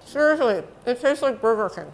Seriously, it tastes like Burger King.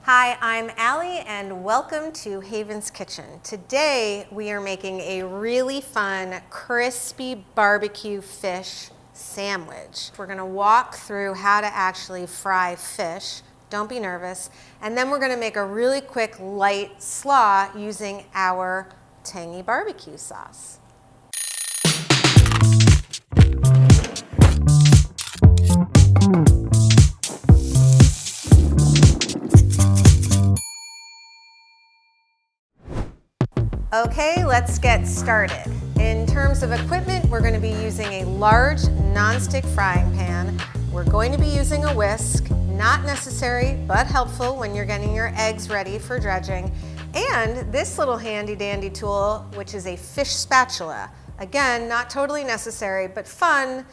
Hi, I'm Allie and welcome to Haven's Kitchen. Today we are making a really fun crispy barbecue fish sandwich. We're gonna walk through how to actually fry fish. Don't be nervous. And then we're gonna make a really quick light slaw using our tangy barbecue sauce. Okay, let's get started. In terms of equipment, we're going to be using a large non-stick frying pan. We're going to be using a whisk, not necessary, but helpful when you're getting your eggs ready for dredging. And this little handy dandy tool, which is a fish spatula. Again, not totally necessary, but fun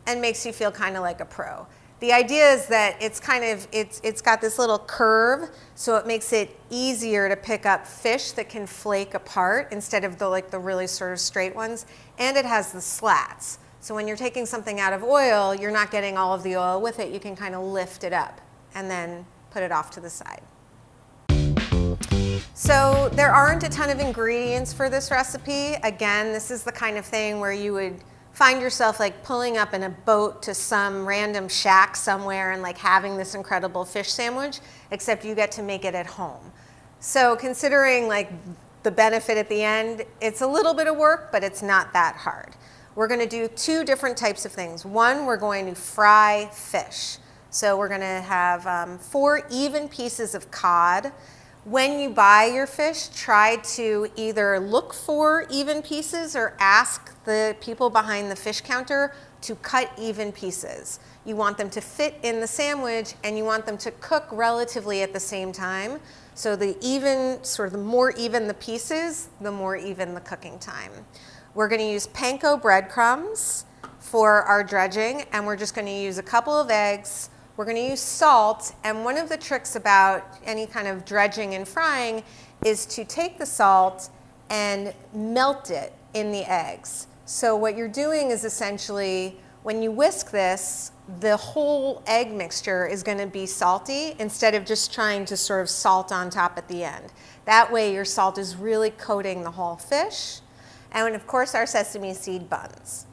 and makes you feel kind of like a pro. The idea is that it's got this little curve, so it makes it easier to pick up fish that can flake apart instead of the really sort of straight ones. And it has the slats. So when you're taking something out of oil, you're not getting all of the oil with it. You can kind of lift it up and then put it off to the side. So there aren't a ton of ingredients for this recipe. Again, this is the kind of thing where you would find yourself like pulling up in a boat to some random shack somewhere and like having this incredible fish sandwich, except you get to make it at home. So considering like the benefit at the end, it's a little bit of work, but it's not that hard. We're gonna do two different types of things. One, we're going to fry fish. So we're gonna have 4 even pieces of cod. When you buy your fish, try to either look for even pieces or ask the people behind the fish counter to cut even pieces. You want them to fit in the sandwich and you want them to cook relatively at the same time. So the more even the pieces, the more even the cooking time. We're gonna use panko breadcrumbs for our dredging, and we're just gonna use a couple of eggs. We're going to use salt, and one of the tricks about any kind of dredging and frying is to take the salt and melt it in the eggs. So what you're doing is essentially, when you whisk this, the whole egg mixture is going to be salty instead of just trying to sort of salt on top at the end. That way your salt is really coating the whole fish. And of course our sesame seed buns.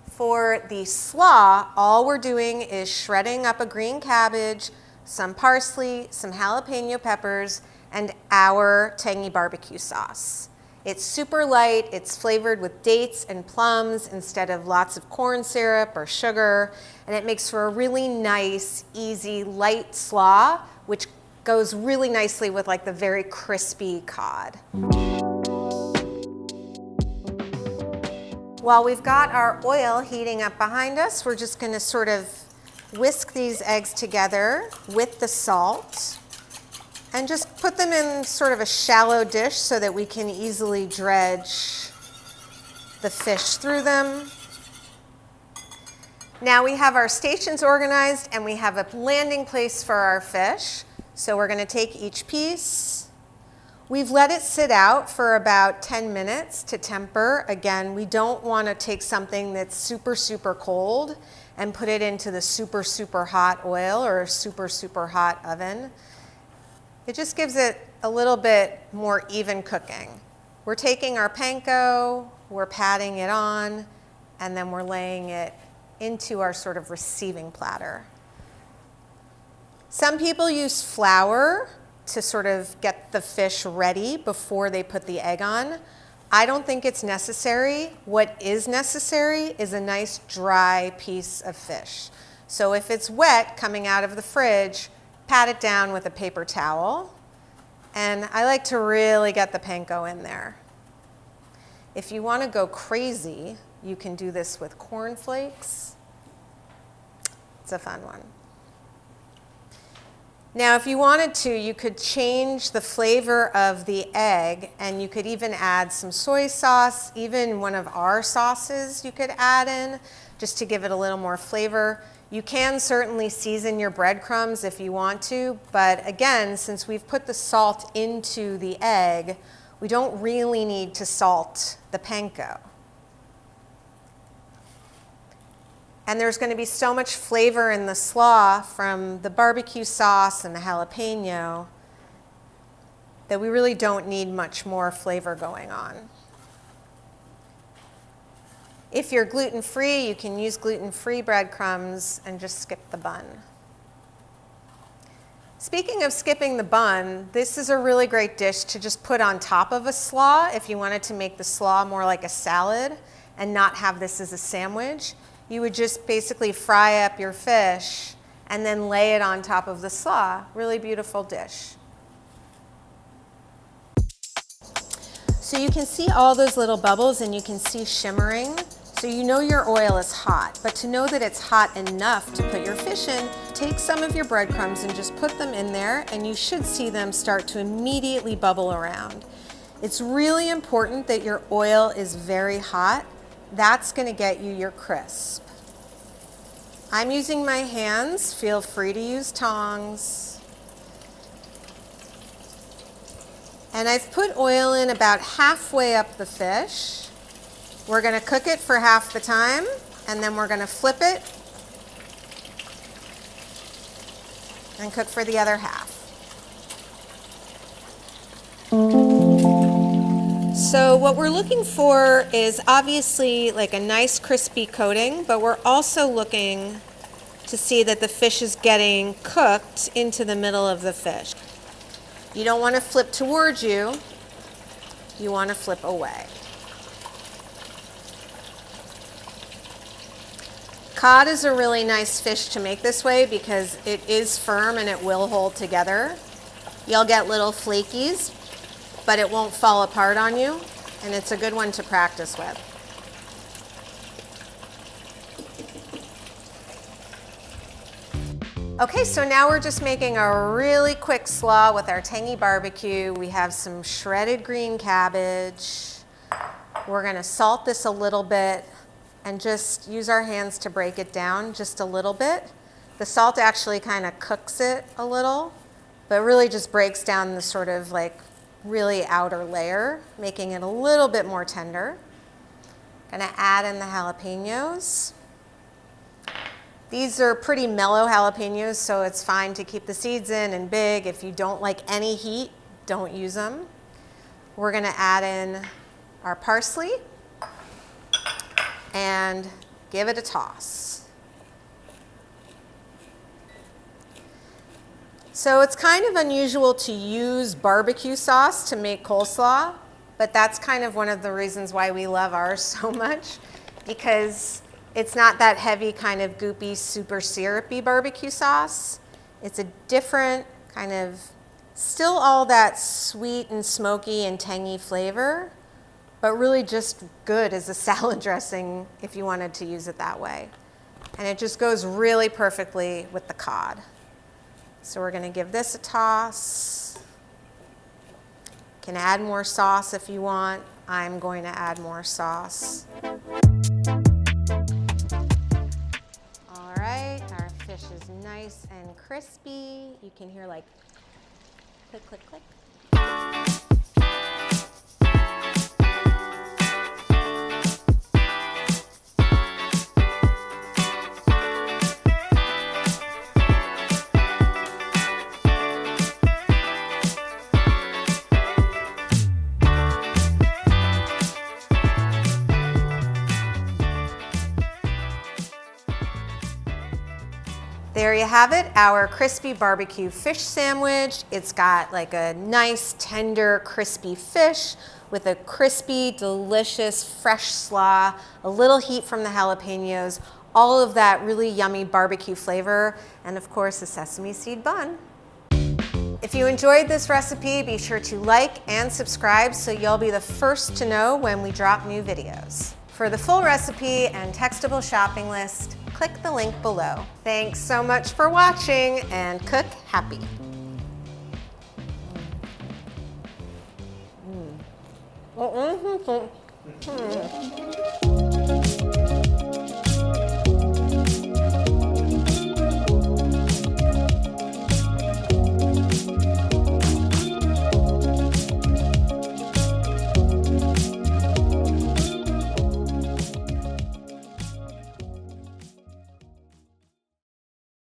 For the slaw, all we're doing is shredding up a green cabbage, some parsley, some jalapeno peppers, and our tangy barbecue sauce. It's super light, it's flavored with dates and plums instead of lots of corn syrup or sugar, and it makes for a really nice, easy, light slaw, which goes really nicely with like the very crispy cod. While we've got our oil heating up behind us, we're just gonna sort of whisk these eggs together with the salt and just put them in sort of a shallow dish so that we can easily dredge the fish through them. Now we have our stations organized and we have a landing place for our fish. So we're gonna take each piece. We've let it sit out for about 10 minutes to temper. Again, we don't want to take something that's super, super cold and put it into the super, super hot oil or super, super hot oven. It just gives it a little bit more even cooking. We're taking our panko, we're patting it on, and then we're laying it into our sort of receiving platter. Some people use flour to sort of get the fish ready before they put the egg on. I don't think it's necessary. What is necessary is a nice dry piece of fish. So if it's wet coming out of the fridge, pat it down with a paper towel. And I like to really get the panko in there. If you want to go crazy, you can do this with corn flakes. It's a fun one. Now, if you wanted to, you could change the flavor of the egg, and you could even add some soy sauce, even one of our sauces you could add in, just to give it a little more flavor. You can certainly season your breadcrumbs if you want to, but again, since we've put the salt into the egg, we don't really need to salt the panko. And there's going to be so much flavor in the slaw from the barbecue sauce and the jalapeno that we really don't need much more flavor going on. If you're gluten-free, you can use gluten-free breadcrumbs and just skip the bun. Speaking of skipping the bun, this is a really great dish to just put on top of a slaw if you wanted to make the slaw more like a salad and not have this as a sandwich. You would just basically fry up your fish and then lay it on top of the slaw. Really beautiful dish. So you can see all those little bubbles and you can see shimmering. So you know your oil is hot, but to know that it's hot enough to put your fish in, take some of your breadcrumbs and just put them in there and you should see them start to immediately bubble around. It's really important that your oil is very hot. That's going to get you your crisp. I'm using my hands. Feel free to use tongs. And I've put oil in about halfway up the fish. We're going to cook it for half the time, and then we're going to flip it and cook for the other half. So what we're looking for is obviously like a nice crispy coating, but we're also looking to see that the fish is getting cooked into the middle of the fish. You don't want to flip towards you, you want to flip away. Cod is a really nice fish to make this way because it is firm and it will hold together. You'll get little flakies, but it won't fall apart on you, and it's a good one to practice with. Okay, so now we're just making a really quick slaw with our tangy barbecue. We have some shredded green cabbage. We're gonna salt this a little bit and just use our hands to break it down just a little bit. The salt actually kind of cooks it a little, but really just breaks down the sort of like really outer layer, making it a little bit more tender. Gonna add in the jalapenos. These are pretty mellow jalapenos, so it's fine to keep the seeds in and big. If you don't like any heat, don't use them. We're gonna add in our parsley and give it a toss. So it's kind of unusual to use barbecue sauce to make coleslaw, but that's kind of one of the reasons why we love ours so much, because it's not that heavy kind of goopy, super syrupy barbecue sauce. It's a different kind of, still all that sweet and smoky and tangy flavor, but really just good as a salad dressing if you wanted to use it that way. And it just goes really perfectly with the cod. So we're gonna give this a toss. You can add more sauce if you want. I'm going to add more sauce. All right, our fish is nice and crispy. You can hear like click, click, click. There you have it, our crispy barbecue fish sandwich. It's got like a nice, tender, crispy fish with a crispy, delicious, fresh slaw, a little heat from the jalapenos, all of that really yummy barbecue flavor, and of course, a sesame seed bun. If you enjoyed this recipe, be sure to like and subscribe so you'll be the first to know when we drop new videos. For the full recipe and textable shopping list, click the link below. Thanks so much for watching, and cook happy. Mm.